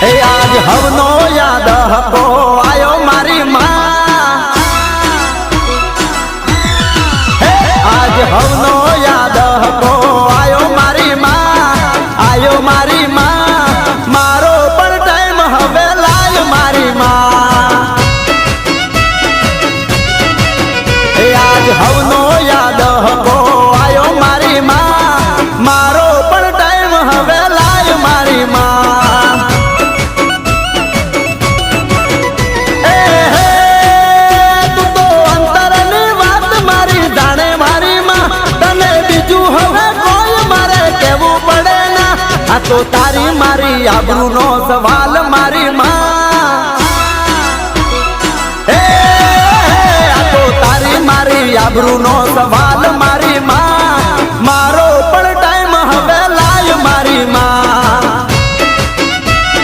आज हवनो याद हको आयो मारी माँ आज हवनो याद हको आयो मारी माँ मारो पर टाइम हवे लाय मारी माँ आज हवनो याद हको आयो मारी माँ मारो पर टाइम हवे लाय मारी माँ तो तारी मारी आबरू नो सवाल मारी माँ तो तारी मारी आबरू नो सवाल